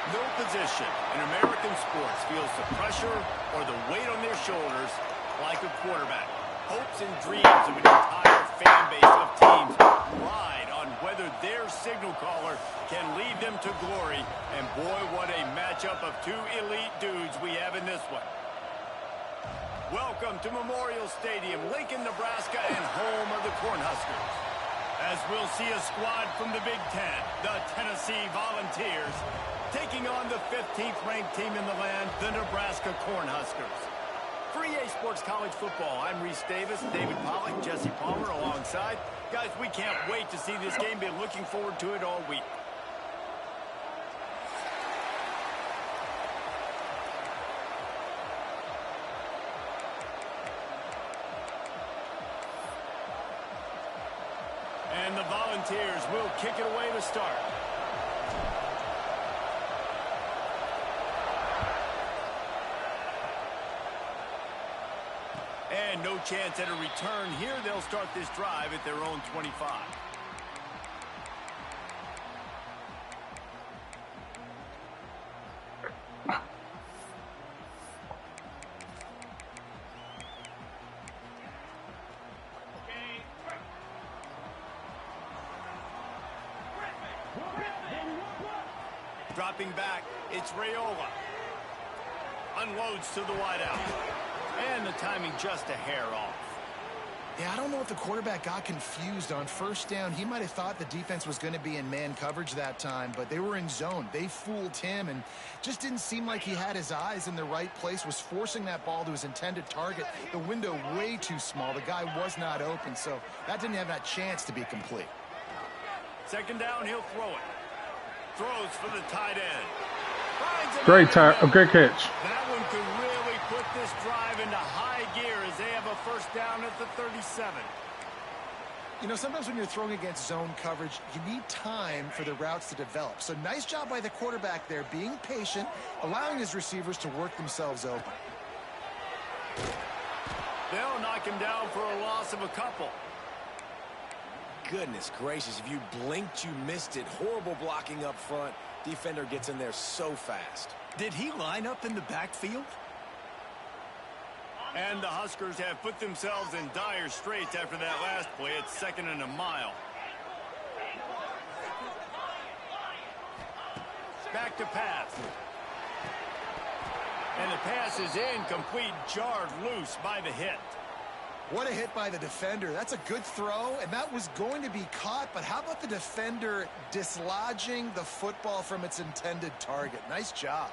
No position in American sports feels the pressure or the weight on their shoulders like a quarterback. Hopes and dreams of an entire fan base of teams ride on whether their signal caller can lead them to glory. And boy, what a matchup of two elite dudes we have in this one. Welcome to Memorial Stadium, Lincoln, Nebraska, and home of the Cornhuskers. As we'll see a squad from the Big Ten, the Tennessee Volunteers, taking on the 15th ranked team in the land, the Nebraska Cornhuskers. For EA Sports College Football, I'm Reese Davis, David Pollack, Jesse Palmer alongside. Guys, we can't wait to see this game. Been looking forward to it all week. And the Volunteers will kick it away to start. And no chance at a return here. They'll start this drive at their own 25. Dropping back, it's ReUp. Unloads to the wideout. And the timing just a hair off. Yeah, I don't know if the quarterback got confused on first down. He might have thought the defense was going to be in man coverage that time, but they were in zone. They fooled him and just didn't seem like he had his eyes in the right place, was forcing that ball to his intended target. The window way too small. The guy was not open, so that didn't have that chance to be complete. Second down, he'll throw it. Throws for the tight end. Great catch. That one could really put this drive into high gear as they have a first down at the 37. You know, sometimes when you're throwing against zone coverage, you need time for the routes to develop. So nice job by the quarterback there, being patient, allowing his receivers to work themselves open. They'll knock him down for a loss of a couple. Goodness gracious, if you blinked, you missed it. Horrible blocking up front. Defender gets in there so fast. Did he line up in the backfield? And the Huskers have put themselves in dire straits after that last play. It's 2nd and a mile. Back to pass. And the pass is incomplete, jarred loose by the hit. What a hit by the defender. That's a good throw, and that was going to be caught, but how about the defender dislodging the football from its intended target? Nice job.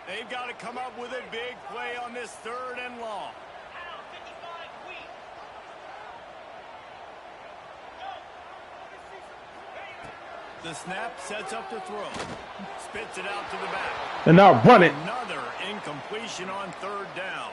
They've got to come up with a big play on this 3rd and long. The snap sets up the throw. Spits it out to the back. And now run it. Another incompletion on 3rd down.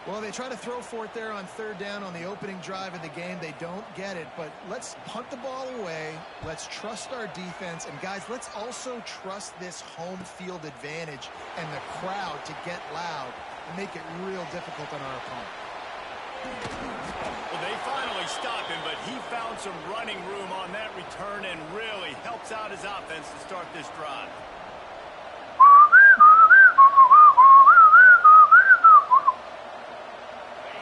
Well, they try to throw for it there on 3rd down on the opening drive of the game. They don't get it, but let's punt the ball away. Let's trust our defense. And, guys, let's also trust this home field advantage and the crowd to get loud and make it real difficult on our opponent. Well, they finally stopped him, but he found some running room on that return and really helps out his offense to start this drive.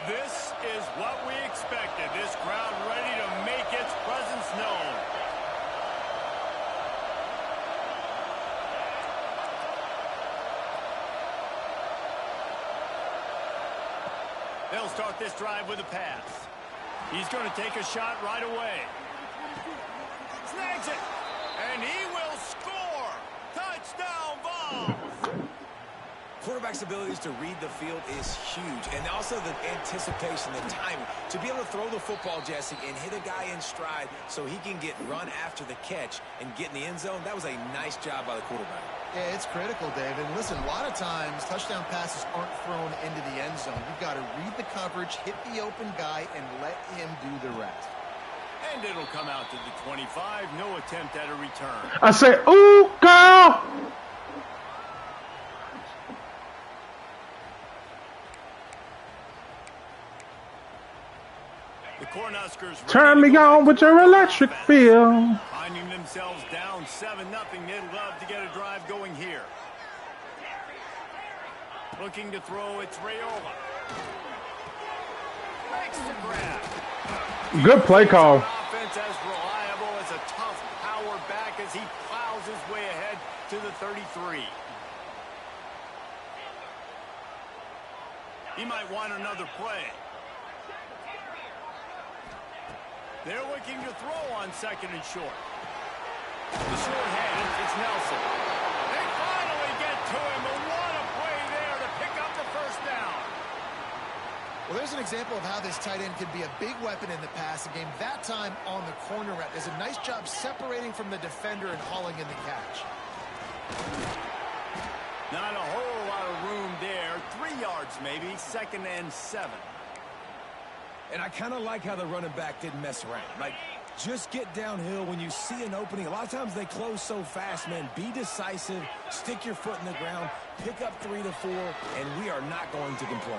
This is what we expected. This crowd ready to make its presence known. They'll start this drive with a pass. He's going to take a shot right away. Snags it. And he will score. Touchdown, Vols. Quarterback's abilities to read the field is huge, and also the anticipation, the timing. To be able to throw the football, Jesse, and hit a guy in stride so he can get run after the catch and get in the end zone, that was a nice job by the quarterback. Yeah, it's critical, David. Listen, a lot of times touchdown passes aren't thrown into the end zone. You've got to read the coverage, hit the open guy, and let him do the rest. And it'll come out to the 25. No attempt at a return. I say, ooh, girl! The Cornhuskers turn me on with your electric feel. Finding themselves down 7-0. They'd love to get a drive going here. Looking to throw, it's ReUp. Makes the grab. Good play call. Offense as reliable as a tough power back as he plows his way ahead to the 33. He might want another play. They're looking to throw on 2nd and short. The short hand, it's Nelson. They finally get to him, but what a play there to pick up the first down. Well, there's an example of how this tight end can be a big weapon in the passing game. That time on the corner route. Does a nice job separating from the defender and hauling in the catch. Not a whole lot of room there. 3 yards maybe, 2nd and 7. And I kind of like how the running back didn't mess around. Like, just get downhill when you see an opening. A lot of times they close so fast, man. Be decisive, stick your foot in the ground, pick up 3 to 4, and we are not going to complain.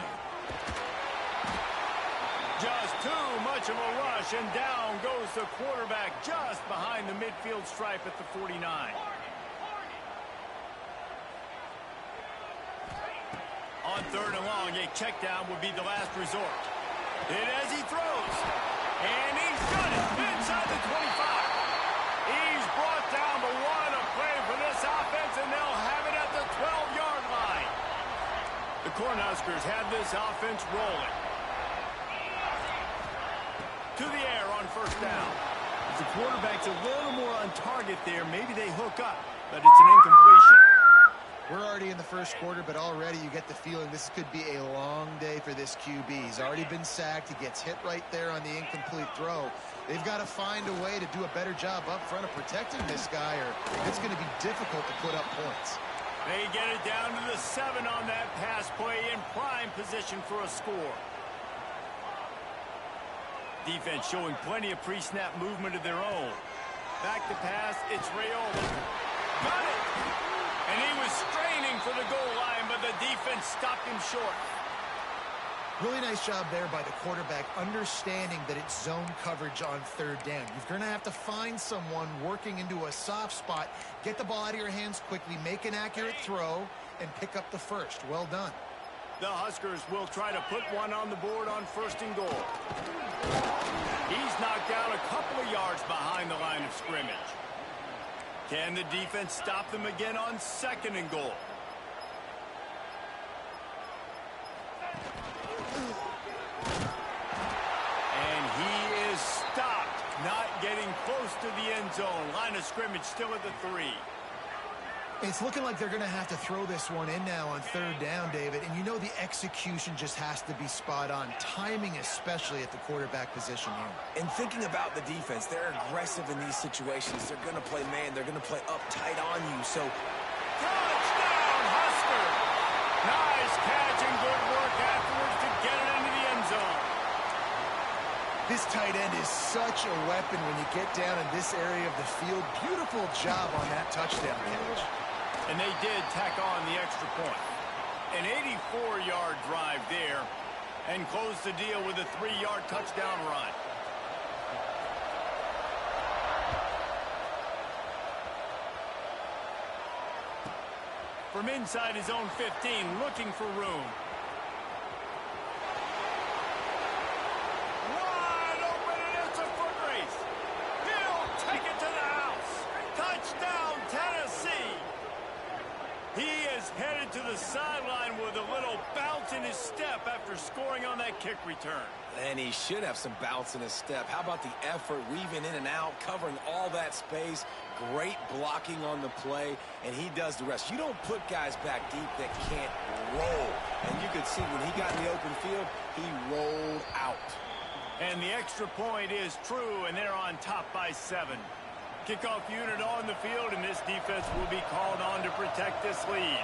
Just too much of a rush, and down goes the quarterback just behind the midfield stripe at the 49. On 3rd and long, a check down would be the last resort. And as he throws, and he's done it inside the 25. He's brought down, but what a play for this offense, and they'll have it at the 12-yard line. The Cornhuskers have this offense rolling. To the air on 1st down. If the quarterback's a little more on target there, maybe they hook up, but it's an incompletion. We're already in the first quarter, but already you get the feeling this could be a long day for this QB. He's already been sacked. He gets hit right there on the incomplete throw. They've got to find a way to do a better job up front of protecting this guy, or it's going to be difficult to put up points. They get it down to the 7 on that pass play, in prime position for a score. Defense showing plenty of pre-snap movement of their own. Back to pass, it's ReUp. Got it! And he was straining for the goal line, but the defense stopped him short. Really nice job there by the quarterback, understanding that it's zone coverage on 3rd down. You're going to have to find someone working into a soft spot, get the ball out of your hands quickly, make an accurate throw, and pick up the first. Well done. The Huskers will try to put one on the board on 1st and goal. He's knocked down a couple of yards behind the line of scrimmage. Can the defense stop them again on 2nd and goal? And he is stopped, not getting close to the end zone. Line of scrimmage still at the 3. It's looking like they're going to have to throw this one in now on 3rd down, David. And you know the execution just has to be spot on. Timing especially at the quarterback position here. And thinking about the defense, they're aggressive in these situations. They're going to play man. They're going to play up tight on you. So, touchdown, Husker! Nice catch and good work afterwards to get it into the end zone. This tight end is such a weapon when you get down in this area of the field. Beautiful job on that touchdown catch. And they did tack on the extra point. An 84-yard drive there, and close the deal with a 3-yard touchdown run. From inside his own 15, looking for room. Wide open, and it's a foot race. He'll take it to the house. Touchdown, Tennessee. He is headed to the sideline with a little bounce in his step after scoring on that kick return. and he should have some bounce in his step. How about the effort, weaving in and out, covering all that space, great blocking on the play, and he does the rest. You don't put guys back deep that can't roll. And you could see when he got in the open field, he rolled out. And the extra point is true, and they're on top by 7. Kickoff unit on the field, and this defense will be called on to protect this lead.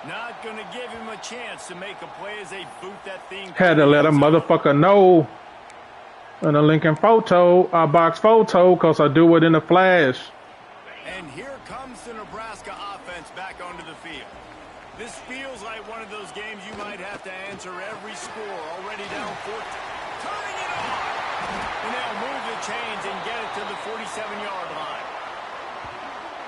Not going to give him a chance to make a play as they boot that thing. Had to let a motherfucker know in a Lincoln photo, box photo, because I do it in a flash. And here comes the Nebraska offense back onto the field. This feels like one of those games you might have to answer every score. Already down 14. Turning and get it to the 47-yard line.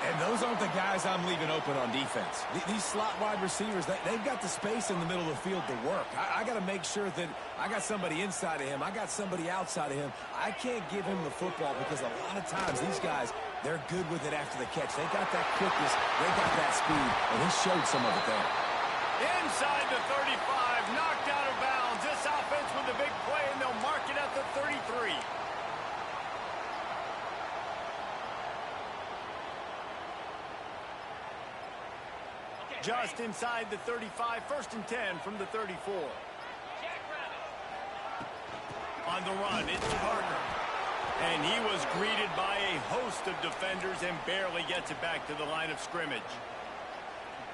And those aren't the guys I'm leaving open on defense. These slot wide receivers, they've got the space in the middle of the field to work. I got to make sure that I got somebody inside of him. I got somebody outside of him. I can't give him the football because a lot of times these guys, they're good with it after the catch. They got that quickness. They got that speed, and he showed some of it there. Inside the 35, knocked out of bounds. This offense with a big play, and they'll mark it at the 33. Just inside the 35, 1st and 10 from the 34. On the run, it's Parker. And he was greeted by a host of defenders and barely gets it back to the line of scrimmage.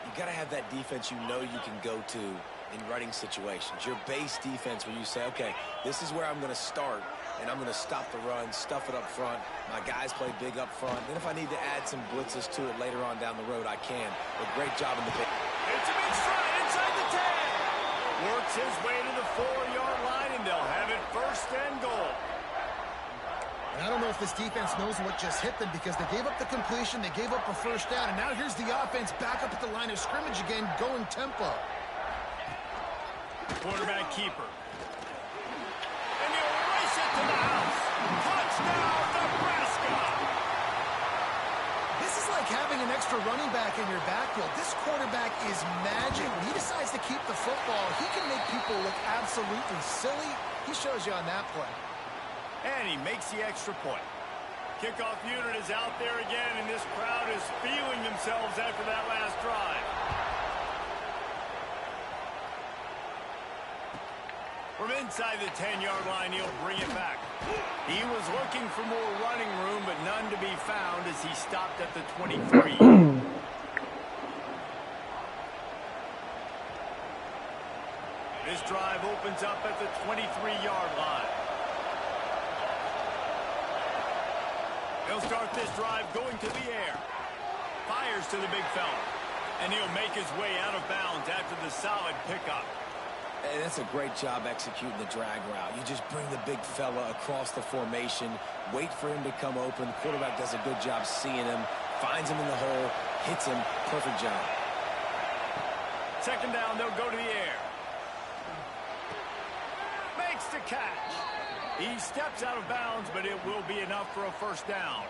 You got to have that defense you know you can go to in running situations. Your base defense where you say, okay, this is where I'm going to start, and I'm going to stop the run, stuff it up front. My guys play big up front. Then if I need to add some blitzes to it later on down the road, I can. But great job in the pit. It's a big stride inside the 10. Works his way to the 4-yard line, and they'll have it 1st and goal. And I don't know if this defense knows what just hit them because they gave up the completion, they gave up a 1st down, and now here's the offense back up at the line of scrimmage again, going tempo. Quarterback keeper. And he'll race it to the house. Touchdown, Nebraska! This is like having an extra running back in your backfield. This quarterback is magic. When he decides to keep the football, he can make people look absolutely silly. He shows you on that play. And he makes the extra point. Kickoff unit is out there again, and this crowd is feeling themselves after that last drive. From inside the 10-yard line, he'll bring it back. He was looking for more running room, but none to be found as he stopped at the 23. This drive opens up at the 23-yard line. He'll start this drive going to the air. Fires to the big fella. And he'll make his way out of bounds after the solid pickup. And that's a great job executing the drag route. You just bring the big fella across the formation, wait for him to come open. The quarterback does a good job seeing him, finds him in the hole, hits him. Perfect job. 2nd down, they'll go to the air. Makes the catch. He steps out of bounds, but it will be enough for a 1st down.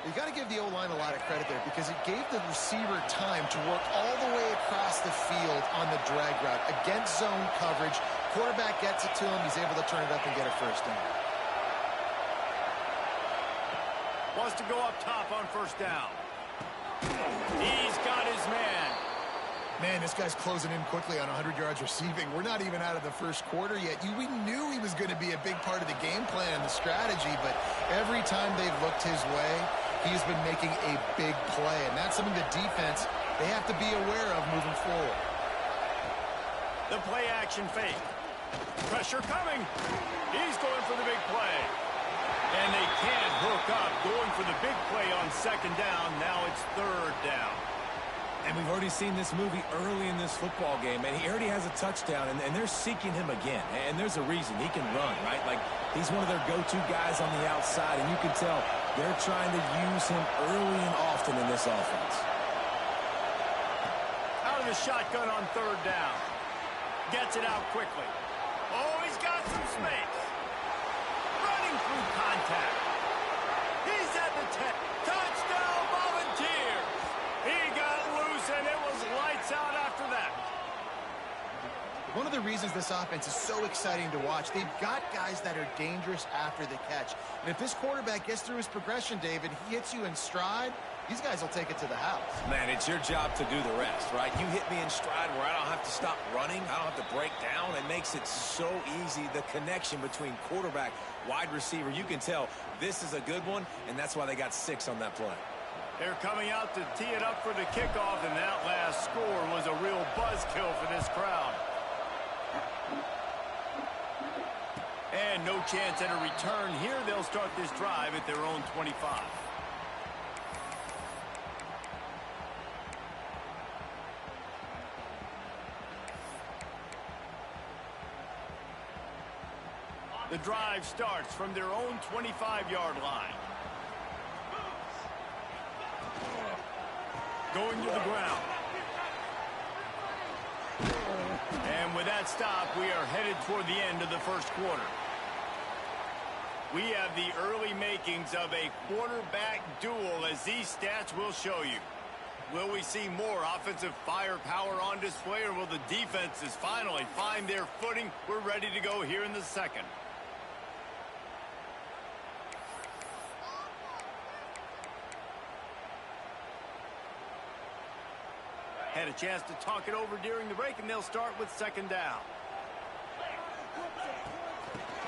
You got to give the O-line a lot of credit there because it gave the receiver time to work all the way across the field on the drag route against zone coverage. Quarterback gets it to him. He's able to turn it up and get a 1st down. Wants to go up top on 1st down. He's got his man. Man, this guy's closing in quickly on 100 yards receiving. We're not even out of the 1st quarter yet. We knew he was going to be a big part of the game plan and the strategy, but every time they've looked his way, he's been making a big play, and that's something the defense, they have to be aware of moving forward. The play action fake. Pressure coming. He's going for the big play. And they can't hook up. Going for the big play on 2nd down. Now it's 3rd down. And we've already seen this movie early in this football game, and he already has a touchdown, and they're seeking him again. And there's a reason. He can run, right? Like, he's one of their go-to guys on the outside, and you can tell they're trying to use him early and often in this offense. Out of the shotgun on 3rd down. Gets it out quickly. Oh, he's got some space. Running through contact. He's at the 10. Touchdown, Volunteers. He got loose, and it was lights out after that. One of the reasons this offense is so exciting to watch, they've got guys that are dangerous after the catch. And if this quarterback gets through his progression, David, he hits you in stride, these guys will take it to the house. Man, it's your job to do the rest, right? You hit me in stride where I don't have to stop running. I don't have to break down. It makes it so easy, the connection between quarterback, wide receiver. You can tell this is a good one, and that's why they got 6 on that play. They're coming out to tee it up for the kickoff, and that last score was a real buzzkill for this crowd. And no chance at a return here. They'll start this drive at their own 25. The The drive starts from their own 25-yard line. Going to the ground. And with that stop, we are headed toward the end of the first quarter. We have the early makings of a quarterback duel, as these stats will show you. Will we see more offensive firepower on display, or will the defenses finally find their footing? We're ready to go here in the second. Had a chance to talk it over during the break, and they'll start with second down.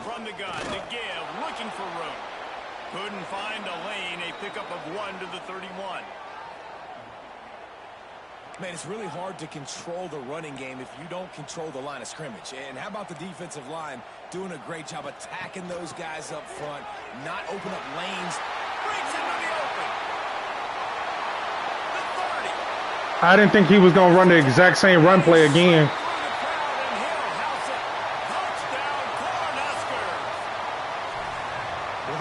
From the gun, the give, looking for room. Couldn't find a lane, a pickup of 1 to the 31. Man, it's really hard to control the running game if you don't control the line of scrimmage. And how about the defensive line doing a great job attacking those guys up front, not open up lanes. Breaks into the open. The 30. I didn't think he was going to run the exact same run play again.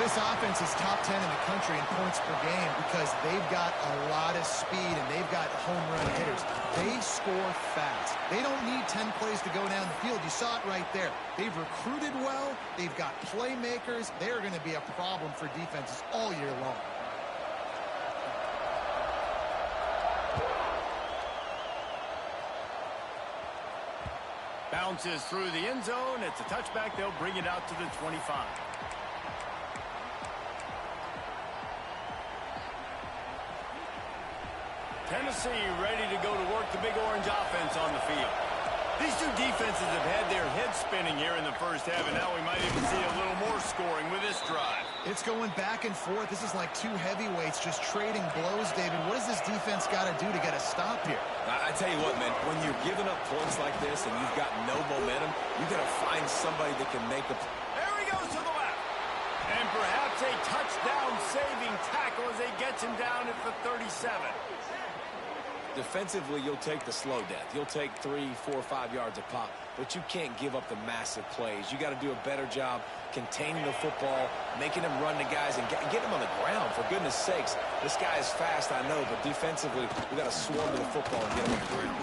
Offense is top 10 in the country in points per game because they've got a lot of speed and they've got home run hitters. They score fast. They don't need 10 plays to go down the field. You saw it right there. They've recruited well. They've got playmakers. They're going to be a problem for defenses all year long. Bounces through the end zone. It's a touchback. They'll bring it out to the 25. Tennessee ready to go to work the Big Orange offense on the field. These two defenses have had their heads spinning here in the first half, and now we might even see a little more scoring with this drive. It's going back and forth. This is like two heavyweights just trading blows, David. What does this defense got to do to get a stop here? I tell you what, man, when you're giving up points like this and you've got no momentum, you got to find somebody that can make a... There he goes to the left. And perhaps a touchdown-saving tackle as they gets him down at the 37. Defensively, you'll take the slow death. You'll take 3, 4, 5 yards a pop, but you can't give up the massive plays. You got to do a better job containing the football, making them run the guys, and get them on the ground. For goodness sakes, this guy is fast, I know, but defensively, we got to swarm to the football and get him on the ground.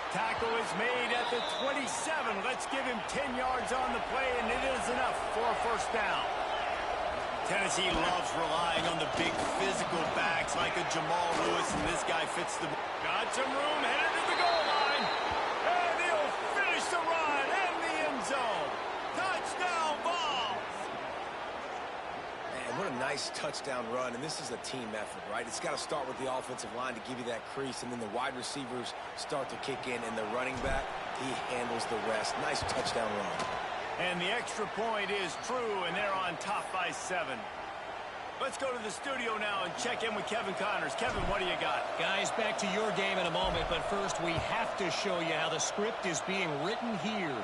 Tackle is made at the 27. Let's give him 10 yards on the play, and it is enough for a first down. Tennessee loves relying on the big physical backs like a Jamal Lewis, and this guy fits the... Got some room, headed to the goal line. And he'll finish the run in the end zone. Touchdown ball. Man, what a nice touchdown run, and this is a team effort, right? It's got to start with the offensive line to give you that crease, and then the wide receivers start to kick in, and the running back, he handles the rest. Nice touchdown run. And the extra point is true, and they're on top by 7. Let's go to the studio now and check in with Kevin Connors. Kevin, what do you got? Guys, back to your game in a moment, but first we have to show you how the script is being written here.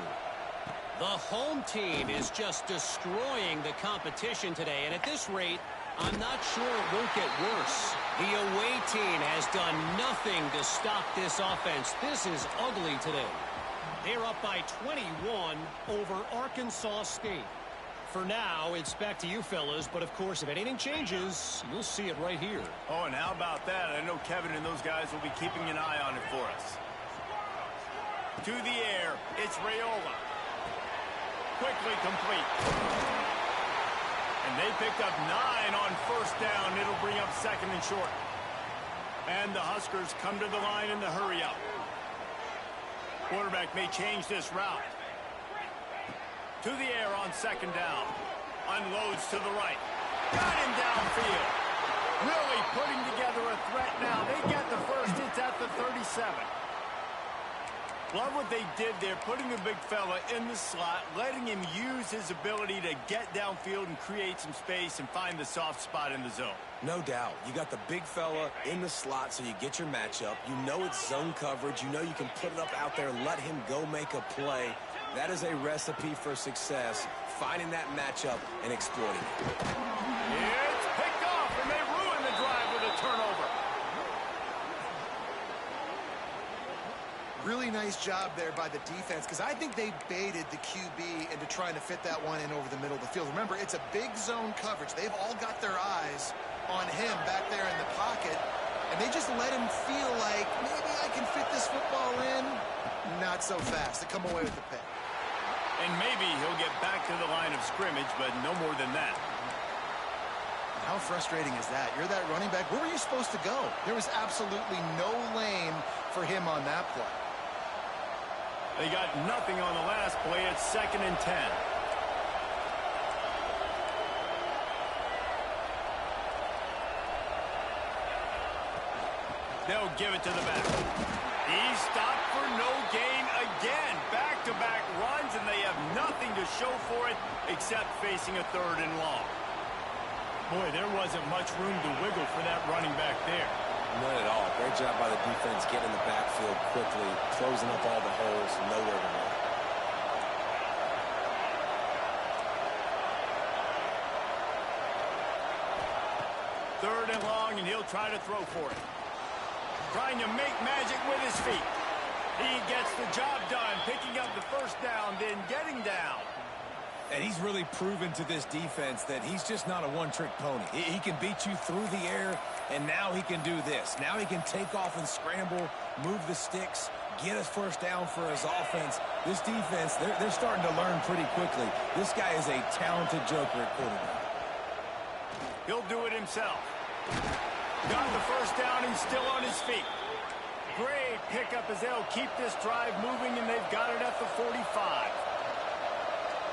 The home team is just destroying the competition today, and at this rate, I'm not sure it won't get worse. The away team has done nothing to stop this offense. This is ugly today. They're up by 21 over Arkansas State. For now, it's back to you fellas, but of course, if anything changes, you'll see it right here. Oh, and how about that? I know Kevin and those guys will be keeping an eye on it for us. To the air, it's ReUp. Quickly complete. And they picked up 9 on first down. It'll bring up second and short. And the Huskers come to the line in the hurry-up. Quarterback may change this route. To the air on second down. Unloads to the right. Got him downfield. Really putting together a threat now. They get the first. It's at the 37. Love what they did there, putting the big fella in the slot, letting him use his ability to get downfield and create some space and find the soft spot in the zone. No doubt. You got the big fella in the slot, so you get your matchup. You know it's zone coverage. You know you can put it up out there, let him go make a play. That is a recipe for success, finding that matchup and exploiting it. It's picked off, and they ruin the drive with a turnover. Really nice nice job there by the defense, because I think they baited the QB into trying to fit that one in over the middle of the field. Remember, it's a big zone coverage. They've all got their eyes on him back there in the pocket, and they just let him feel like, maybe I can fit this football in. Not so fast. They come away with the pick. And maybe he'll get back to the line of scrimmage, but no more than that. How frustrating is that? You're that running back. Where were you supposed to go? There was absolutely no lane for him on that play. They got nothing on the last play. It's 2nd and 10. They'll give it to the back. He's stopped for no gain again. Back-to-back runs, and they have nothing to show for it except facing a 3rd and long. Boy, there wasn't much room to wiggle for that running back there. None at all. Great job by the defense getting in the backfield quickly, closing up all the holes, nowhere to run. Third and long, and he'll try to throw for it. Trying to make magic with his feet. He gets the job done, picking up the first down, then getting down. And he's really proven to this defense that he's just not a one-trick pony. He can beat you through the air, and now he can do this. Now he can take off and scramble, move the sticks, get us first down for his offense. This defense, they're starting to learn pretty quickly. This guy is a talented joker at quarterback. He'll do it himself. Got the first down and still on his feet. Great pickup as they'll keep this drive moving, and they've got it at the 45.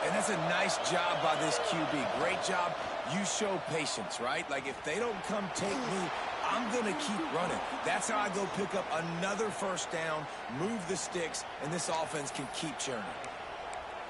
And that's a nice job by this QB. Great job. You show patience, right? Like, if they don't come take me, I'm going to keep running. That's how I go pick up another first down, move the sticks, and this offense can keep churning.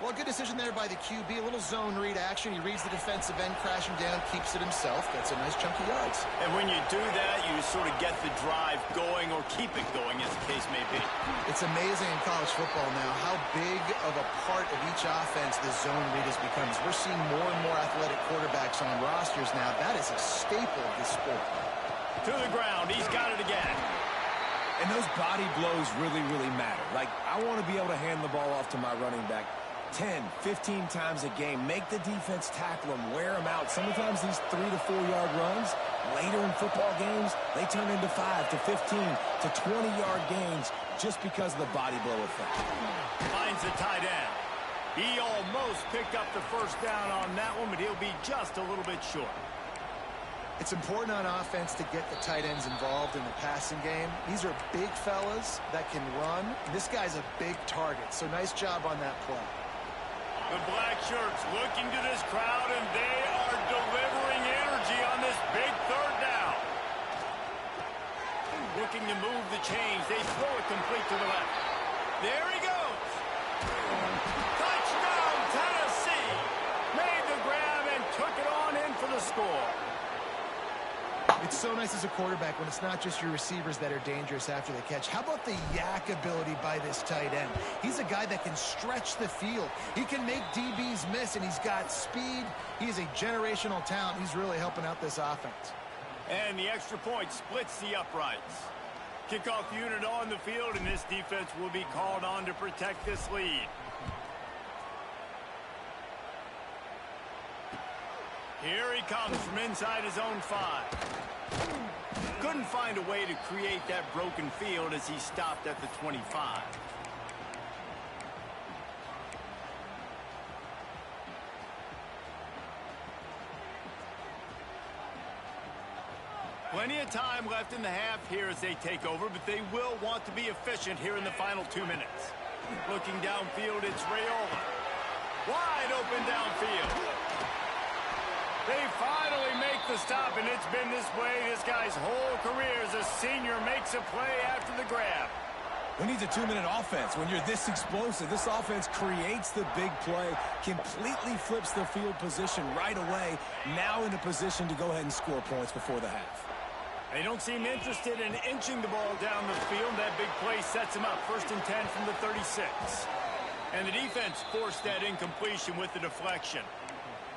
Well, good decision there by the QB. A little zone read action. He reads the defensive end crashing down, keeps it himself. That's a nice chunk of yards. And when you do that, you sort of get the drive going or keep it going, as the case may be. It's amazing in college football now how big of a part of each offense the zone read has become. As we're seeing more and more athletic quarterbacks on rosters now, that is a staple of the sport. To the ground. He's got it again. And those body blows really, really matter. Like, I want to be able to hand the ball off to my running back 10, 15 times a game. Make the defense tackle them, wear them out. Sometimes these 3 to 4 yard runs, later in football games, they turn into 5 to 15 to 20 yard gains just because of the body blow effect. Finds the tight end. He almost picked up the first down on that one, but he'll be just a little bit short. It's important on offense to get the tight ends involved in the passing game. These are big fellas that can run. This guy's a big target, so nice job on that play. The black shirts looking to this crowd, and they are delivering energy on this big 3rd down. Looking to move the chains. They throw it complete to the left. There he goes. Touchdown, Tennessee. Made the grab and took it on in for the score. It's so nice as a quarterback when it's not just your receivers that are dangerous after the catch. How about the yak ability by this tight end? He's a guy that can stretch the field. He can make DBs miss, and he's got speed. He's a generational talent. He's really helping out this offense. And the extra point splits the uprights. Kickoff unit on the field, and this defense will be called on to protect this lead. Here he comes from inside his own 5. Couldn't find a way to create that broken field as he stopped at the 25. Plenty of time left in the half here as they take over, but they will want to be efficient here in the final 2 minutes. Looking downfield, it's ReUp. Wide open downfield. They finally make the stop, and it's been this way this guy's whole career as a senior makes a play after the grab. Who needs a 2-minute offense? When you're this explosive, this offense creates the big play, completely flips the field position right away, now in a position to go ahead and score points before the half. They don't seem interested in inching the ball down the field. That big play sets them up. 1st and 10 from the 36. And the defense forced that incompletion with the deflection.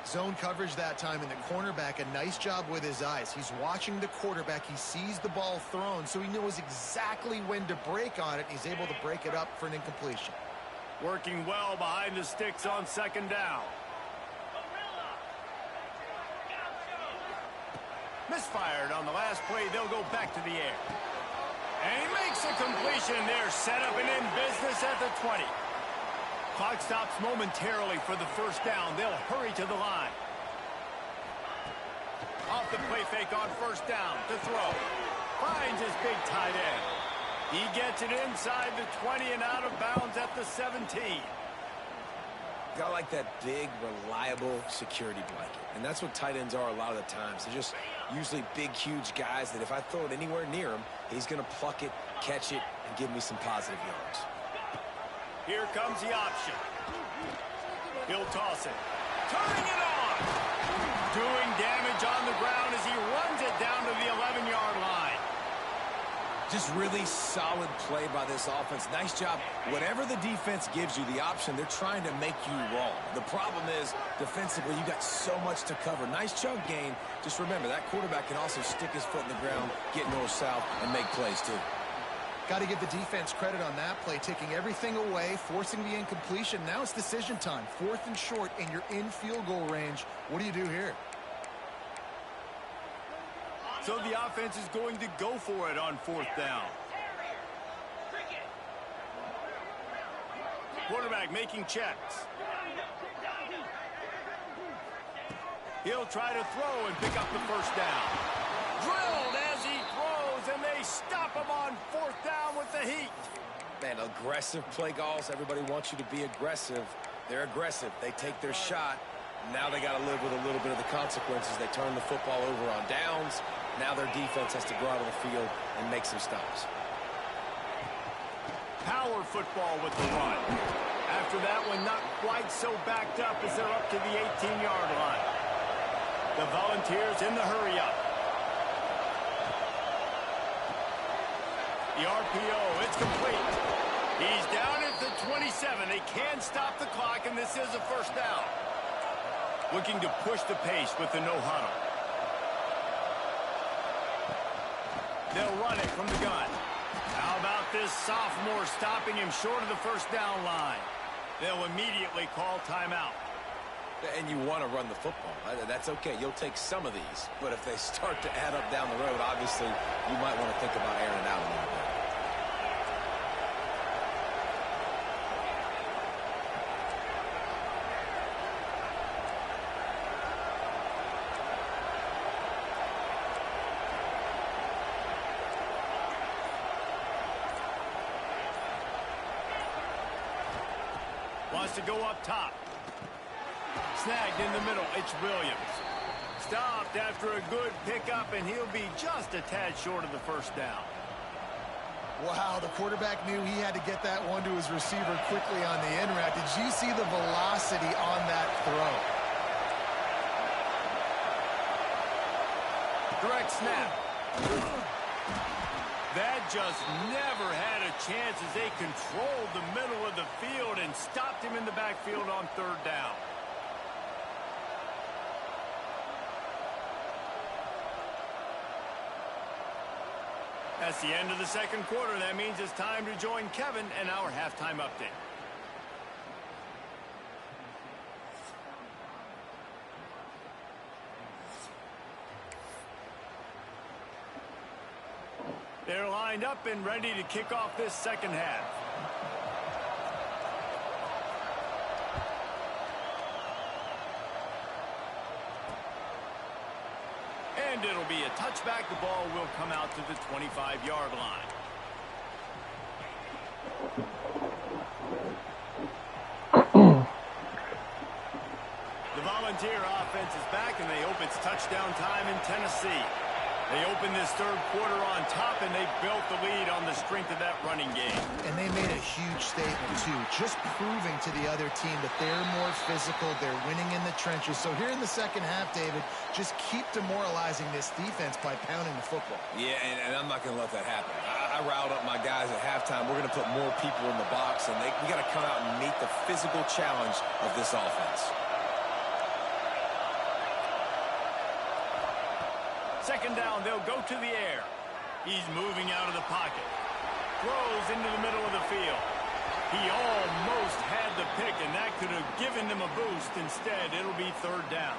Zone coverage that time, and the cornerback, a nice job with his eyes. He's watching the quarterback. He sees the ball thrown, so he knows exactly when to break on it. He's able to break it up for an incompletion. Working well behind the sticks on second down. Misfired on the last play. They'll go back to the air. And he makes a completion. They're set up and in business at the 20. Clock stops momentarily for the first down. They'll hurry to the line. Off the play fake on first down to throw. Finds his big tight end. He gets it inside the 20 and out of bounds at the 17. Got like that big, reliable security blanket. And that's what tight ends are a lot of the times. They're just usually big, huge guys that if I throw it anywhere near him, he's going to pluck it, catch it, and give me some positive yards. Here comes the option. He'll toss it. Turning it on. Doing damage on the ground as he runs it down to the 11-yard line. Just really solid play by this offense. Nice job. Whatever the defense gives you the option, they're trying to make you wrong. The problem is, defensively, you got so much to cover. Nice chunk gain. Just remember, that quarterback can also stick his foot in the ground, get north-south, and make plays, too. Got to give the defense credit on that play, taking everything away, forcing the incompletion. Now it's decision time. 4th and short, and you're in field goal range. What do you do here? So the offense is going to go for it on 4th down. Quarterback making checks. He'll try to throw and pick up the first down. Drilled as he throws, and they stop him on 4th down with the heat. Man, aggressive play calls. Everybody wants you to be aggressive. They're aggressive. They take their shot. Now they got to live with a little bit of the consequences. They turn the football over on downs. Now their defense has to go out on the field and make some stops. Power football with the run. After that one, not quite so backed up as they're up to the 18-yard line. The Volunteers in the hurry up. The RPO, it's complete. He's down at the 27. They can stop the clock, and this is a first down. Looking to push the pace with the no-huddle. They'll run it from the gun. How about this sophomore stopping him short of the first down line? They'll immediately call timeout. And you want to run the football. That's okay. You'll take some of these. But if they start to add up down the road, obviously, you might want to think about airing it out a little bit. Wants to go up top. Snagged in the middle. It's Williams. Stopped after a good pickup, and he'll be just a tad short of the first down. Wow, the quarterback knew he had to get that one to his receiver quickly on the in route. Did you see the velocity on that throw? Direct snap. That just never had a chance as they controlled the middle of the field and stopped him in the backfield on 3rd down. That's the end of the second quarter. That means it's time to join Kevin and our halftime update. They're lined up and ready to kick off this second half. And it'll be a touchback. The ball will come out to the 25-yard line. The Volunteer offense is back, and they hope it's touchdown time in Tennessee. They opened this third quarter on top, and they built the lead on the strength of that running game. And they made a huge statement, too, just proving to the other team that they're more physical, they're winning in the trenches. So here in the second half, David, just keep demoralizing this defense by pounding the football. Yeah, and I'm not going to let that happen. I riled up my guys at halftime. We're going to put more people in the box, and we got to come out and meet the physical challenge of this offense. Second down, they'll go to the air. He's moving out of the pocket. Throws into the middle of the field. He almost had the pick, and that could have given them a boost. Instead, it'll be third down.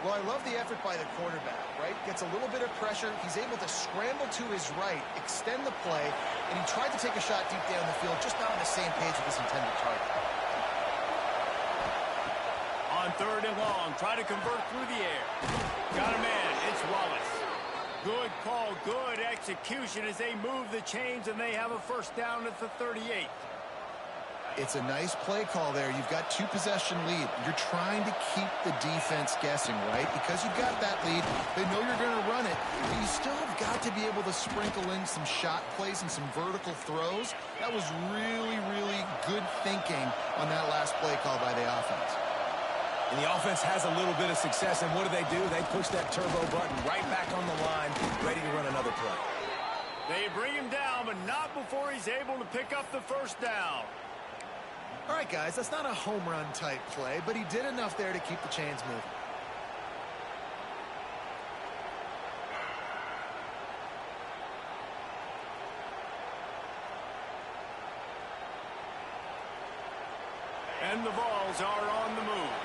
Well, I love the effort by the quarterback, right? Gets a little bit of pressure. He's able to scramble to his right, extend the play, and he tried to take a shot deep down the field, just not on the same page with his intended target. On third and long, try to convert through the air. Got a man. It's Wallace. Good call, good execution as they move the chains, and they have a first down at the 38. It's a nice play call there. You've got 2-possession lead. You're trying to keep the defense guessing, right? Because you've got that lead, they know you're going to run it, but you still have got to be able to sprinkle in some shot plays and some vertical throws. That was really, really good thinking on that last play call by the offense. And the offense has a little bit of success, and what do? They push that turbo button right back on the line, ready to run another play. They bring him down, but not before he's able to pick up the first down. All right, guys, that's not a home run type play, but he did enough there to keep the chains moving. And the Vols are on the move.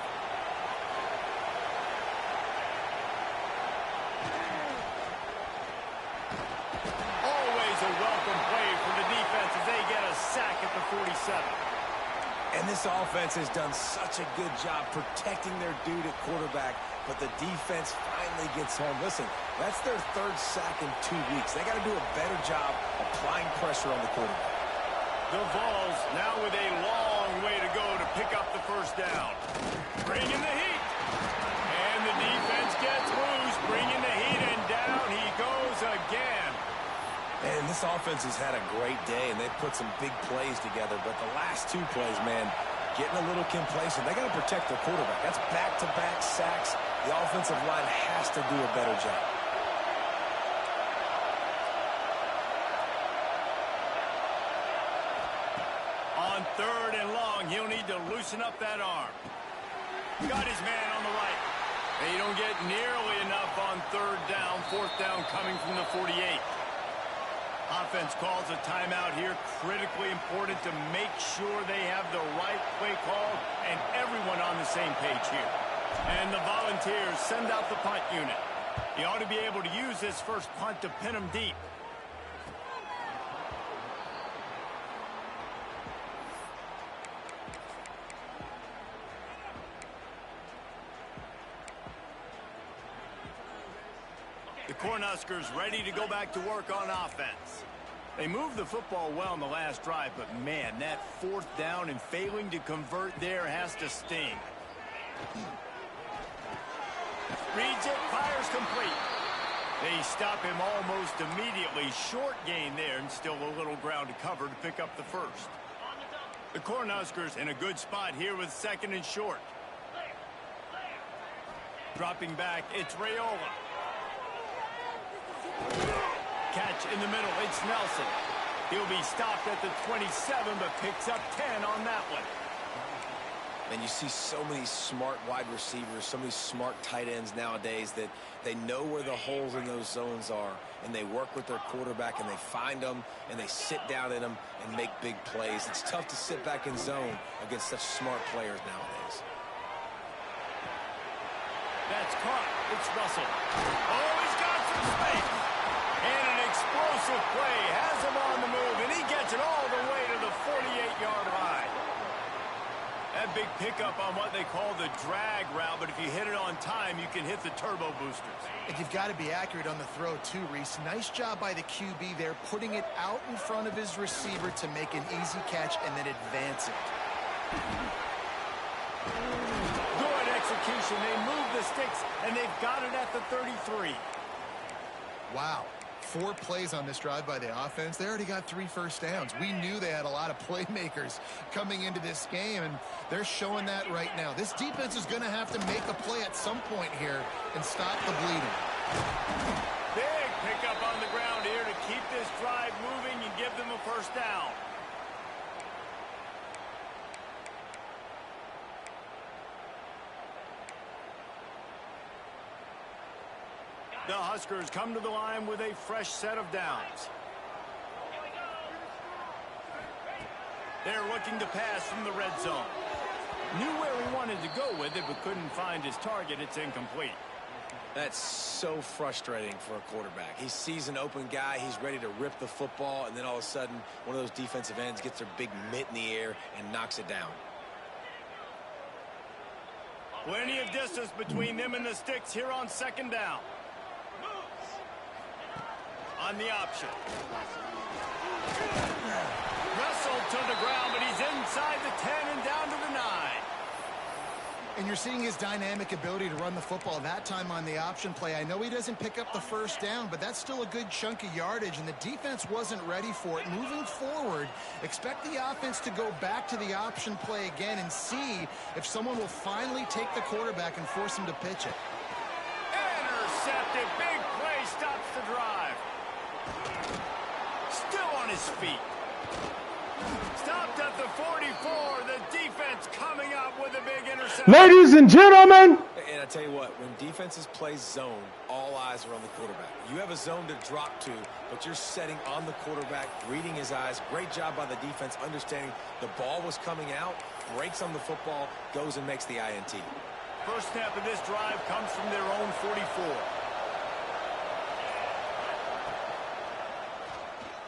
Always a welcome play for the defense as they get a sack at the 47. And this offense has done such a good job protecting their dude at quarterback, but the defense finally gets home. Listen, that's their third sack in 2 weeks. They got to do a better job applying pressure on the quarterback. The Vols now with a long way to go to pick up the first down. Bringing the heat. And the defense gets loose, bringing the heat, and down he goes again. And this offense has had a great day, and they've put some big plays together. But the last 2 plays, man, getting a little complacent. They got to protect their quarterback. That's back-to-back sacks. The offensive line has to do a better job. On third and long, he'll need to loosen up that arm. Got his man on the right. They don't get nearly enough on third down. Fourth down coming from the 48. Offense calls a timeout here. Critically important to make sure they have the right play call and everyone on the same page here. And the Volunteers send out the punt unit. He ought to be able to use this first punt to pin him deep. The Cornhuskers ready to go back to work on offense. They moved the football well in the last drive, but man, that fourth down and failing to convert there has to sting. Reads it, fires complete. They stop him almost immediately. Short gain there, and still a little ground to cover to pick up the first. The Cornhuskers in a good spot here with second and short. Dropping back, it's Raiola. Catch in the middle, it's Nelson. He'll be stopped at the 27, but picks up 10 on that one. And you see so many smart wide receivers, so many smart tight ends nowadays that they know where the holes in those zones are, and they work with their quarterback, and they find them, and they sit down in them and make big plays. It's tough to sit back in zone against such smart players nowadays. That's caught. It's Russell. Oh, he's got some space. And an explosive play has him on the move, and he gets it all the way to the 48-yard line. That big pickup on what they call the drag route, but if you hit it on time, you can hit the turbo boosters. And you've got to be accurate on the throw too, Reese. Nice job by the QB there, putting it out in front of his receiver to make an easy catch and then advance it. Good execution. They move the sticks, and they've got it at the 33. Wow. 4 plays on this drive by the offense. They already got 3 first downs. We knew they had a lot of playmakers coming into this game, and they're showing that right now. This defense is going to have to make a play at some point here and stop the bleeding. Big pickup on the ground here to keep this drive moving and give them a first down. The Huskers come to the line with a fresh set of downs. They're looking to pass from the red zone. Knew where he wanted to go with it, but couldn't find his target. It's incomplete. That's so frustrating for a quarterback. He sees an open guy, he's ready to rip the football, and then all of a sudden, one of those defensive ends gets their big mitt in the air and knocks it down. Plenty of distance between them and the sticks here on second down. On the option. Wrestled to the ground, but he's inside the 10 and down to the 9. And you're seeing his dynamic ability to run the football that time on the option play. I know he doesn't pick up the first down, but that's still a good chunk of yardage, and the defense wasn't ready for it. Moving forward, expect the offense to go back to the option play again and see if someone will finally take the quarterback and force him to pitch it. Intercepted. Big play stops the drive. Still on his feet. Stopped at the 44. The defense coming up with a big interception. Ladies and gentlemen. And I tell you what, when defenses play zone, all eyes are on the quarterback. You have a zone to drop to, but you're setting on the quarterback, reading his eyes. Great job by the defense, understanding the ball was coming out, breaks on the football, goes and makes the INT. First snap of this drive comes from their own 44.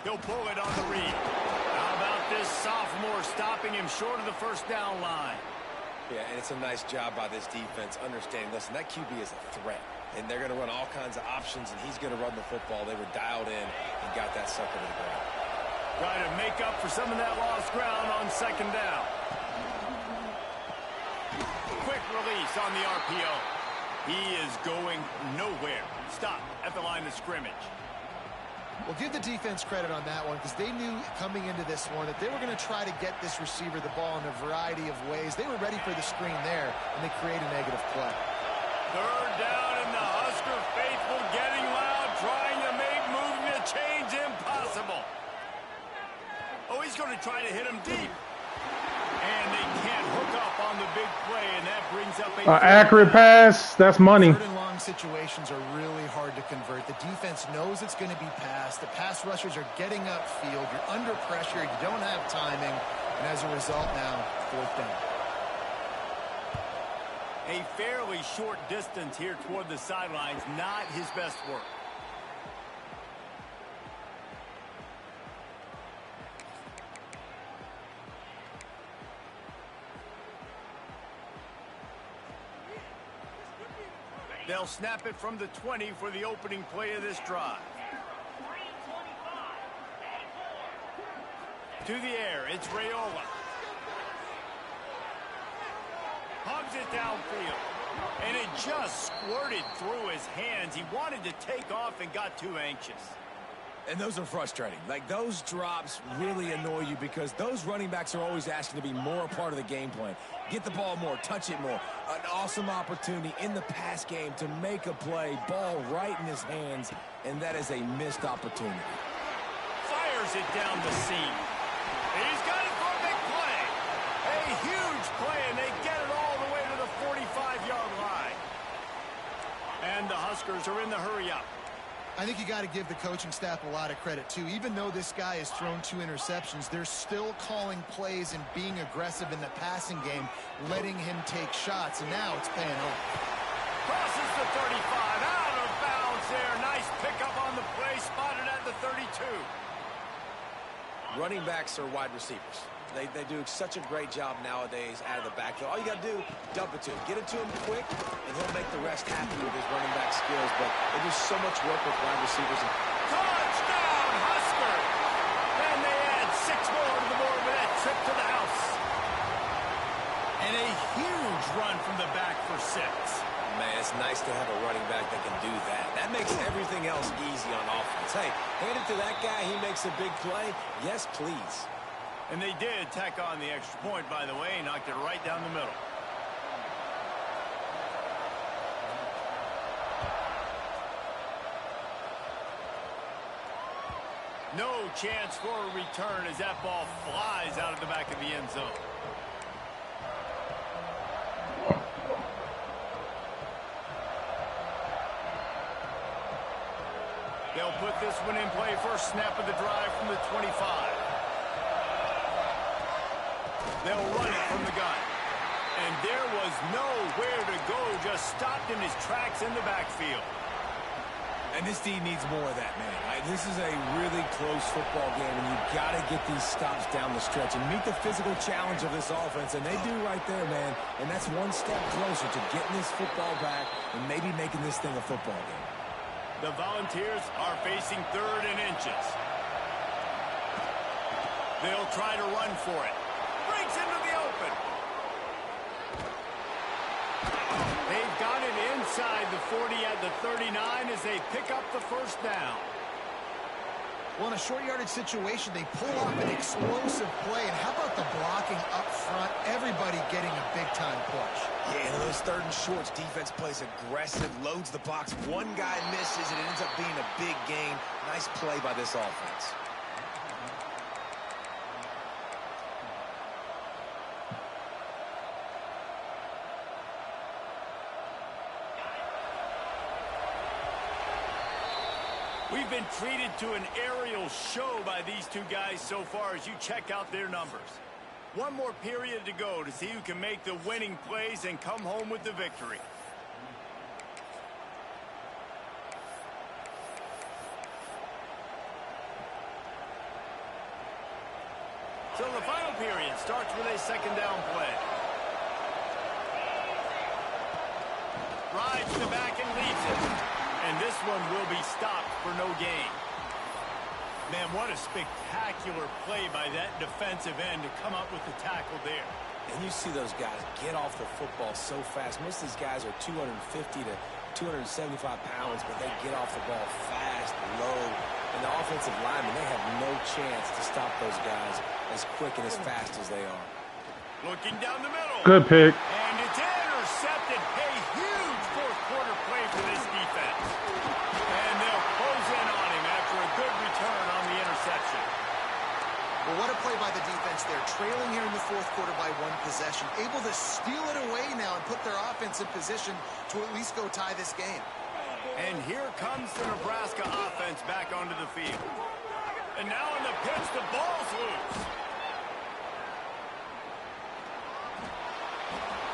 He'll pull it on the read. How about this sophomore stopping him short of the first down line? Yeah, and it's a nice job by this defense understanding, listen, that QB is a threat, and they're going to run all kinds of options, and he's going to run the football. They were dialed in and got that sucker to the ground. Trying to make up for some of that lost ground on second down. Quick release on the RPO. He is going nowhere. Stop at the line of scrimmage. Well, give the defense credit on that one because they knew coming into this one that they were going to try to get this receiver the ball in a variety of ways. They were ready for the screen there, and they create a negative play. Third down, and the Husker faithful getting loud, trying to make moving the chains impossible. Oh, he's going to try to hit him deep. And they can't hook up on the big play, and that brings up a Accurate pass. That's money. Third and long situations are really hard to convert. The defense knows it's going to be passed. The pass rushers are getting upfield. You're under pressure. You don't have timing. And as a result now, fourth down. A fairly short distance here toward the sidelines. Not his best work. They'll snap it from the 20 for the opening play of this drive. To the air, it's ReUp. Hugs it downfield. And it just squirted through his hands. He wanted to take off and got too anxious. And those are frustrating. Like, those drops really annoy you because those running backs are always asking to be more a part of the game plan. Get the ball more, touch it more. An awesome opportunity in the pass game to make a play, ball right in his hands, and that is a missed opportunity. Fires it down the seam. He's got it for a big play. A huge play, and they get it all the way to the 45-yard line. And the Huskers are in the hurry-up. I think you got to give the coaching staff a lot of credit, too. Even though this guy has thrown 2 interceptions, they're still calling plays and being aggressive in the passing game, letting him take shots, and now it's paying off. Crosses the 35, out of bounds there. Nice pickup on the play, spotted at the 32. Running backs are wide receivers. They do such a great job nowadays out of the backfield. All you got to do, dump it to him. Get it to him quick, and he'll make the rest happy with his running back skills. But they do so much work with wide receivers. Touchdown, Husker! And they add 6 more to the board with that trip to the house. And a huge run from the back for 6. Man, it's nice to have a running back that can do that. That makes everything else easy on offense. Hey, hand it to that guy. He makes a big play. Yes, please. And they did tack on the extra point, by the way, knocked it right down the middle. No chance for a return as that ball flies out of the back of the end zone. They'll put this one in play first snap of the drive from the 25. They'll run it from the gun. And there was nowhere to go, just stopped in his tracks in the backfield. And this D needs more of that, man. This is a really close football game, and you've got to get these stops down the stretch and meet the physical challenge of this offense, and they do right there, man. And that's one step closer to getting this football back and maybe making this thing a football game. The Volunteers are facing 3rd and inches. They'll try to run for it. Breaks into the open. They've got it inside the 40 at the 39 as they pick up the first down. Well, in a short yardage situation, they pull off an explosive play. And how about the blocking up front? Everybody getting a big-time push. Yeah, in those 3rd and shorts, defense plays aggressive, loads the box. One guy misses, and it ends up being a big gain. Nice play by this offense. We've been treated to an aerial show by these two guys so far as you check out their numbers. One more period to go to see who can make the winning plays and come home with the victory. So the final period starts with a 2nd down play. Rides the back and leaves it. And this one will be stopped for no gain. Man, what a spectacular play by that defensive end to come up with the tackle there. And you see those guys get off the football so fast. Most of these guys are 250 to 275 pounds, but they get off the ball fast, low. And the offensive linemen, they have no chance to stop those guys as quick and as fast as they are. Looking down the middle. Good pick. And it's intercepted. A huge 4th quarter play for this defense. And they'll close in on him after a good return on the interception. Well, what a play by the defense there. Trailing here in the 4th quarter by 1 possession. Able to steal it away now and put their offense in position to at least go tie this game. And here comes the Nebraska offense back onto the field. And now in the pitch, the ball's loose.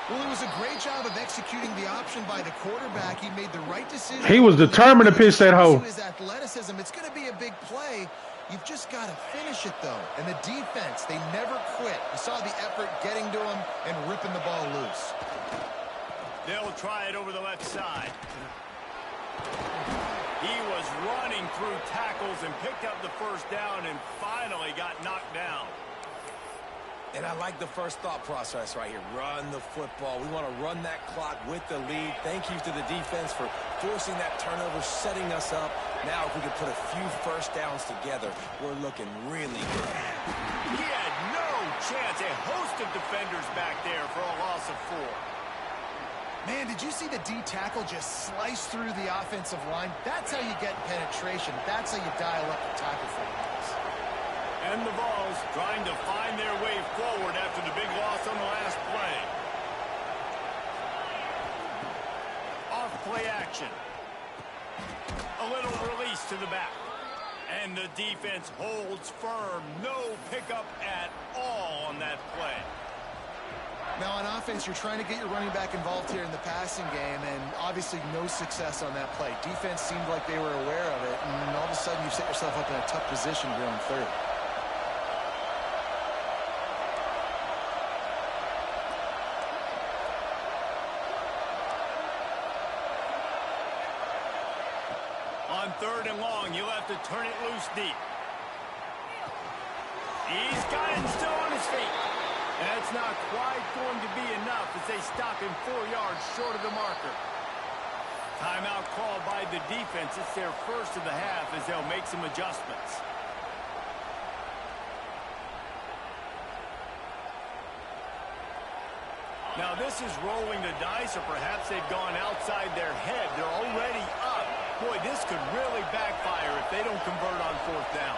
Well, it was a great job of executing the option by the quarterback. He made the right decision. He was determined to pitch that hole. His athleticism, it's going to be a big play. You've just got to finish it, though. And the defense, they never quit. You saw the effort getting to him and ripping the ball loose. They'll try it over the left side. He was running through tackles and picked up the first down and finally got knocked down. And I like the first thought process right here. Run the football. We want to run that clock with the lead. Thank you to the defense for forcing that turnover, setting us up. Now if we could put a few first downs together, we're looking really good. He had no chance. A host of defenders back there for a loss of 4. Man, did you see the D tackle just slice through the offensive line? That's how you get penetration. That's how you dial up the tackle for the Bulls. And the Vols trying to find their way forward after the big loss on the last play. Off play action. A little release to the back. And the defense holds firm. No pickup at all on that play. Now on offense, you're trying to get your running back involved here in the passing game, and obviously no success on that play. Defense seemed like they were aware of it, and all of a sudden you set yourself up in a tough position here on 3rd. On 3rd and long, you'll have to turn it loose deep. He's got it still on his feet. That's not quite going to be enough as they stop him 4 yards short of the marker. Timeout called by the defense. It's their first of the half as they'll make some adjustments. Now this is rolling the dice, or perhaps they've gone outside their head. They're already up. Boy, this could really backfire if they don't convert on 4th down.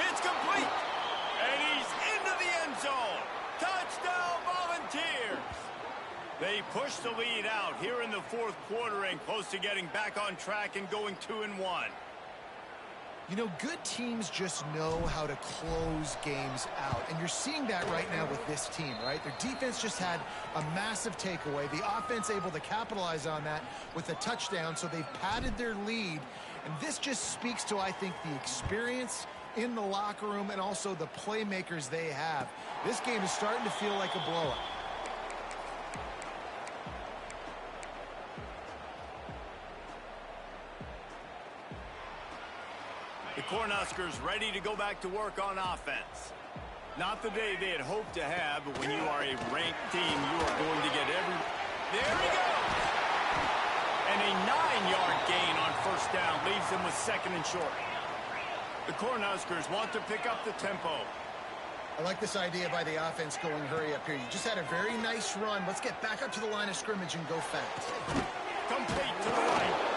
It's complete. And he's into the end zone. Touchdown, Volunteers. They push the lead out here in the fourth quarter and close to getting back on track and going 2-1. You know, good teams just know how to close games out, and you're seeing that right now with this team, right? Their defense just had a massive takeaway. The offense able to capitalize on that with a touchdown, so they've padded their lead, and this just speaks to, I think, the experience in the locker room and also the playmakers they have. This game is starting to feel like a blowout. The Cornhuskers ready to go back to work on offense. Not the day they had hoped to have, but when you are a ranked team, you are going to get every... There he goes! And a 9-yard gain on first down leaves them with second and short. The Cornhuskers want to pick up the tempo. I like this idea by the offense going hurry up here. You just had a very nice run. Let's get back up to the line of scrimmage and go fast. Complete to the right.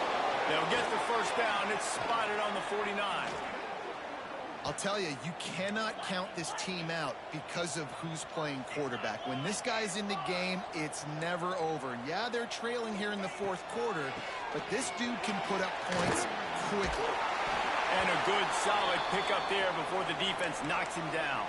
They'll get the first down. It's spotted on the 49. I'll tell you, you cannot count this team out because of who's playing quarterback. When this guy's in the game, it's never over. Yeah, they're trailing here in the fourth quarter, but this dude can put up points quickly. And a good, solid pickup there before the defense knocks him down.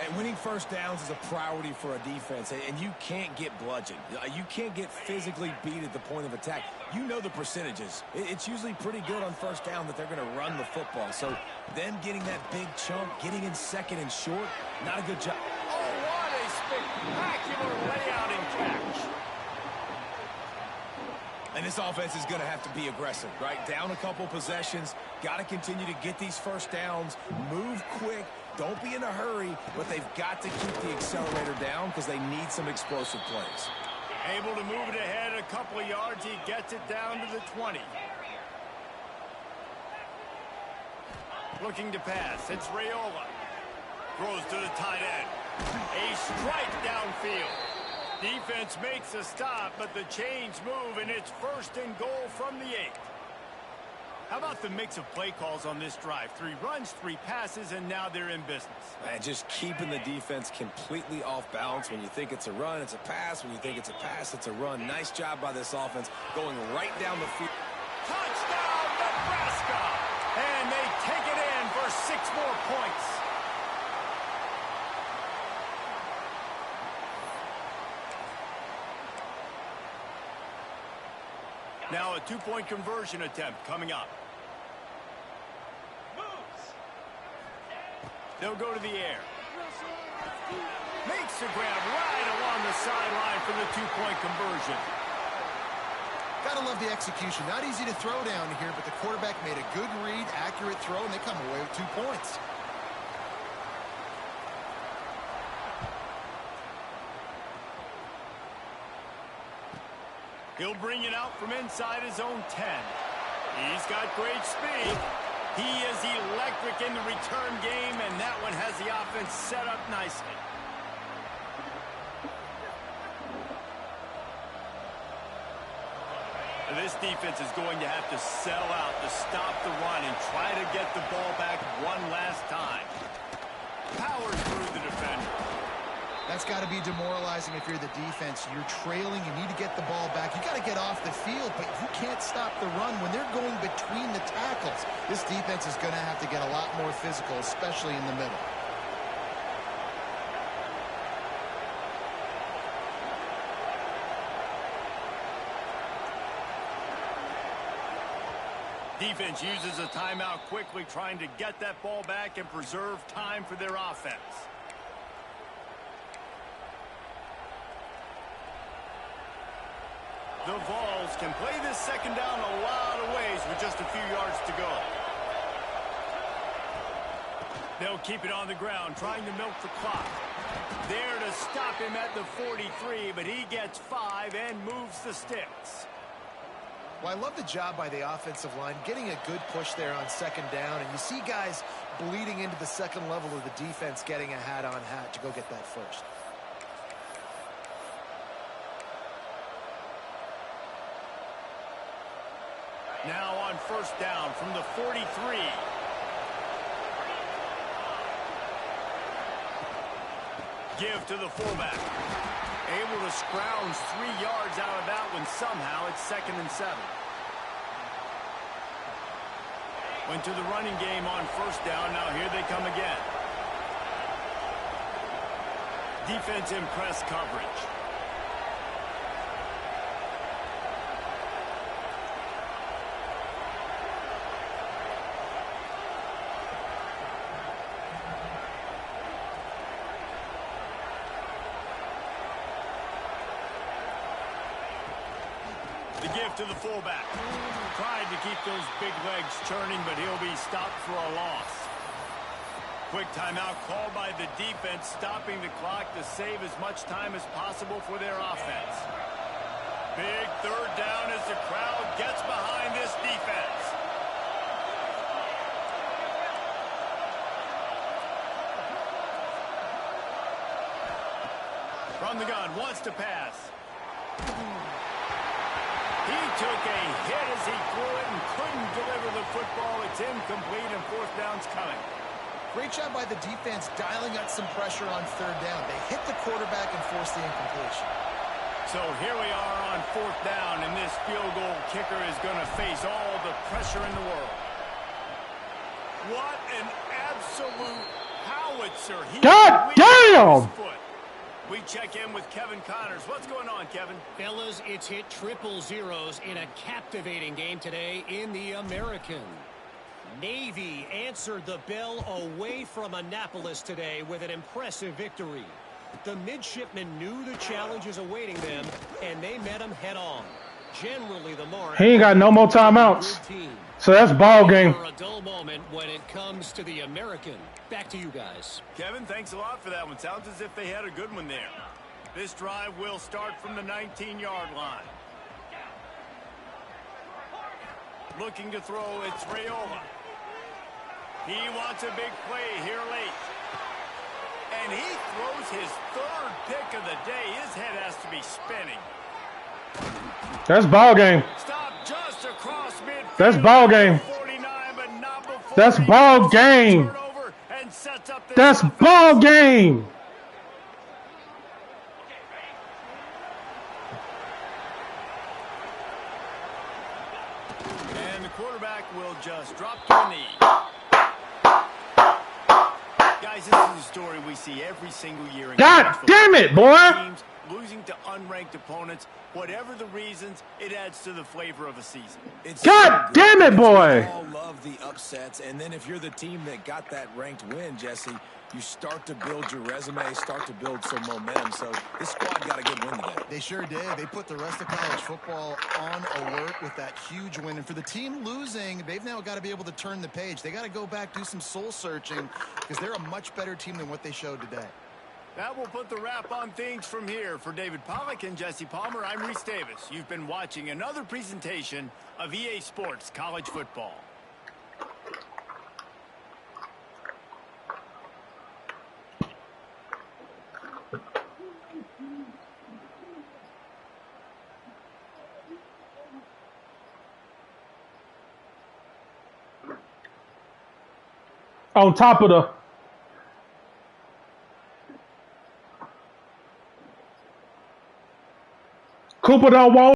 And winning first downs is a priority for a defense, and you can't get bludgeoned. You can't get physically beat at the point of attack. You know the percentages. It's usually pretty good on first down that they're going to run the football. So them getting that big chunk, getting in second and short, not a good job. Oh, what a spectacular layout and catch. And this offense is going to have to be aggressive, right? Down a couple possessions, got to continue to get these first downs, move quick. Don't be in a hurry, but they've got to keep the accelerator down because they need some explosive plays. Able to move it ahead a couple of yards. He gets it down to the 20. Looking to pass. It's ReUp. Throws to the tight end. A strike downfield. Defense makes a stop, but the chains move, and it's first and goal from the 8. How about the mix of play calls on this drive? 3 runs, 3 passes, and now they're in business. Man, just keeping the defense completely off balance. When you think it's a run, it's a pass. When you think it's a pass, it's a run. Nice job by this offense going right down the field. Touchdown, Nebraska! And they take it in for 6 more points. Now a 2-point conversion attempt coming up. They'll go to the air. Makes the grab right along the sideline for the 2-point conversion. Gotta love the execution. Not easy to throw down here, but the quarterback made a good read, accurate throw, and they come away with 2 points. He'll bring it out from inside his own 10. He's got great speed. He is electric in the return game, and that one has the offense set up nicely. This defense is going to have to sell out to stop the run and try to get the ball back one last time. Powers through the defender. That's got to be demoralizing if you're the defense. You're trailing. You need to get the ball back. You got to get off the field, but you can't stop the run when they're going between the tackles. This defense is going to have to get a lot more physical, especially in the middle. Defense uses a timeout quickly, trying to get that ball back and preserve time for their offense. The Vols can play this second down a lot of ways with just a few yards to go. They'll keep it on the ground, trying to milk the clock. There to stop him at the 43, but he gets 5 and moves the sticks. Well, I love the job by the offensive line, getting a good push there on second down, and you see guys bleeding into the second level of the defense getting a hat-on-hat to go get that first. Now on first down from the 43. Give to the fullback. Able to scrounge 3 yards out of that one somehow. It's 2nd and 7. Went to the running game on 1st down. Now here they come again. Defense in press coverage. The give to the fullback. Tried to keep those big legs churning, but he'll be stopped for a loss. Quick timeout called by the defense, stopping the clock to save as much time as possible for their offense. Big 3rd down as the crowd gets behind this defense. From the gun, wants to pass. He took a hit as he threw it and couldn't deliver the football. It's incomplete and 4th down's coming. Great job by the defense dialing up some pressure on 3rd down. They hit the quarterback and forced the incompletion. So here we are on 4th down, and this field goal kicker is going to face all the pressure in the world. What an absolute howitzer. God damn! We check in with Kevin Connors. What's going on, Kevin? Fellas, it's hit triple zeros in a captivating game today in the American. Navy answered the bell away from Annapolis today with an impressive victory. The midshipmen knew the challenges awaiting them, and they met them head-on. Generally, the mark. He ain't got no more timeouts. So that's ball game. For a dull moment when it comes to the American. Back to you guys. Kevin, thanks a lot for that one. Sounds as if they had a good one there. This drive will start from the 19-yard line. Looking to throw, it's ReUp. He wants a big play here late. And he throws his 3rd pick of the day. His head has to be spinning. That's ball game. Stop just across midfield. That's ball game. 49, but not before That's ball game. And sets up this That's offense. ball game. And the quarterback will just drop to a knee. Guys, this is a story we see every single year. In God damn it, boy. Teams losing to unranked opponents, whatever the reasons, it adds to the flavor of a season. God damn it, boy. We all love the upsets, and then if you're the team that got that ranked win, Jesse, you start to build your resume, start to build some momentum. So this squad got a good win today. They sure did. They put the rest of college football on alert with that huge win. And for the team losing, they've now got to be able to turn the page. They got to go back, do some soul searching, because they're a much better team than what they showed today. That will put the wrap on things from here. For David Pollack and Jesse Palmer, I'm Reese Davis. You've been watching another presentation of EA Sports College Football. On top of the Cooper don't want